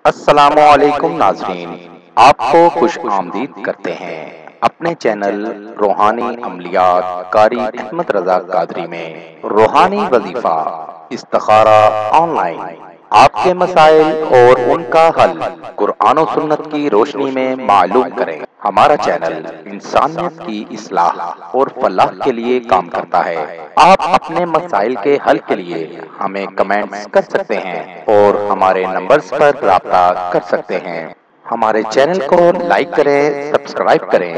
السلام علیکم ناظرین، آپ کو خوش آمدید کرتے ہیں اپنے چینل روحانی عملیات قاری احمد رضا قادری میں۔ روحانی وظیفہ استخارہ آن لائن، آپ کے مسائل اور ان کا حل قرآن و سنت کی روشنی میں معلوم کریں۔ ہمارا چینل انسانیت کی اصلاح اور فلاح کے لیے کام کرتا ہے۔ آپ اپنے مسائل کے حل کے لیے ہمیں کمنٹس کر سکتے ہیں اور ہمارے نمبرز پر رابطہ کر سکتے ہیں۔ ہمارے چینل کو لائک کریں، سبسکرائب کریں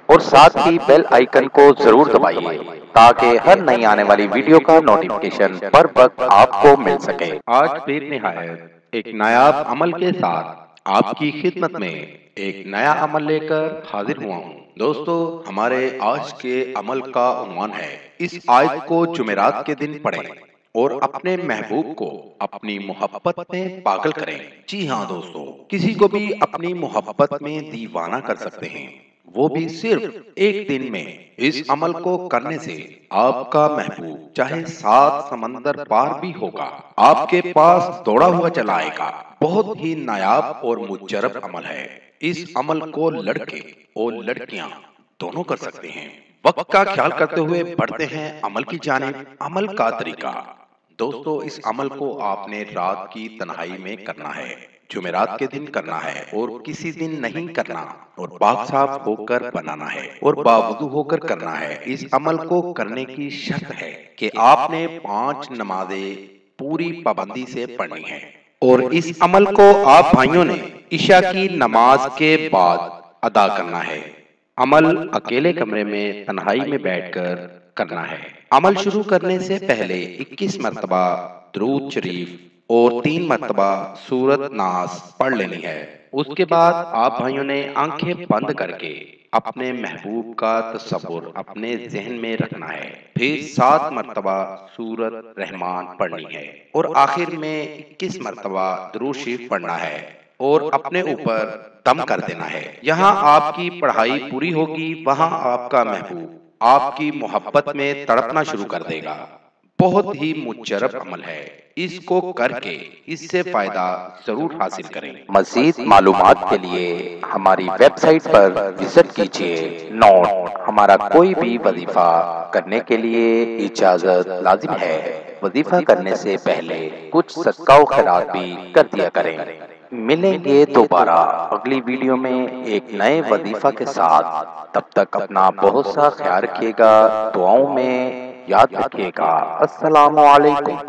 اور ساتھ ہی بیل آئیکن کو ضرور دبائیے تاکہ ہر نئی آنے والی ویڈیو کا نوٹیفیکیشن بر وقت آپ کو مل سکے۔ آج پھر نہایت ایک نایاب عمل کے ساتھ آپ کی خدمت میں ایک نیا عمل لے کر حاضر ہوا ہوں۔ دوستو، ہمارے آج کے عمل کا عنوان ہے: اس آیت کو جمعرات کے دن پڑھیں اور اپنے محبوب کو اپنی محبت میں پاگل کریں۔ جی ہاں دوستو، کسی کو بھی اپنی محبت میں دیوانہ کر سکتے ہیں، وہ بھی صرف ایک دن میں۔ اس عمل کو کرنے سے آپ کا محبوب چاہے 7 سمندر پار بھی ہوگا، آپ کے پاس دوڑا ہوا چلا آئے گا۔ بہت ہی نایاب اور مجرب عمل ہے۔ اس عمل کو لڑکے اور لڑکیاں دونوں کر سکتے ہیں۔ وقت کا خیال کرتے ہوئے بڑھتے ہیں عمل کی جانب۔ عمل کا طریقہ: دوستو، اس عمل کو آپ نے رات کی تنہائی میں کرنا ہے، جمعرات کے دن کرنا ہے اور کسی دن نہیں کرنا، اور پاک صاف ہو کر بنانا ہے اور باوضو ہو کر کرنا ہے۔ اس عمل کو کرنے کی شرط ہے کہ آپ نے 5 نمازیں پوری پابندی سے پڑھنی ہے، اور اس عمل کو آپ بھائیوں نے عشاء کی نماز کے بعد ادا کرنا ہے۔ عمل اکیلے کمرے میں تنہائی میں بیٹھ کر کرنا ہے۔ عمل شروع کرنے سے پہلے 21 مرتبہ درود شریف اور 3 مرتبہ سورۃ ناس پڑھ لینی ہے۔ اس کے بعد آپ بھائیوں نے آنکھیں بند کر کے اپنے محبوب کا تصور اپنے ذہن میں رکھنا ہے، پھر 7 مرتبہ سورۃ رحمان پڑھنی ہے اور آخر میں 21 مرتبہ درود شریف پڑھنا ہے اور اپنے اوپر دم کر دینا ہے۔ یہاں آپ کی پڑھائی پوری ہوگی، وہاں آپ کا محبوب آپ کی محبت میں تڑپنا شروع کر دے گا۔ بہت ہی مجرب عمل ہے، اس کو کر کے اس سے فائدہ ضرور حاصل کریں۔ مزید معلومات کے لیے ہماری ویب سائٹ پر وزٹ کیجیے۔ نوٹ: ہمارا کوئی بھی وظیفہ کرنے کے لیے اجازت لازم ہے۔ وظیفہ کرنے سے پہلے کچھ صدقہ و خیرات بھی کر دیا کریں۔ ملیں گے دوبارہ اگلی ویڈیو میں ایک نئے وظیفہ کے ساتھ۔ تب تک اپنا بہت سا خیال رکھیے گا، دعاؤں میں یاد رکھیے گا۔ السلام علیکم۔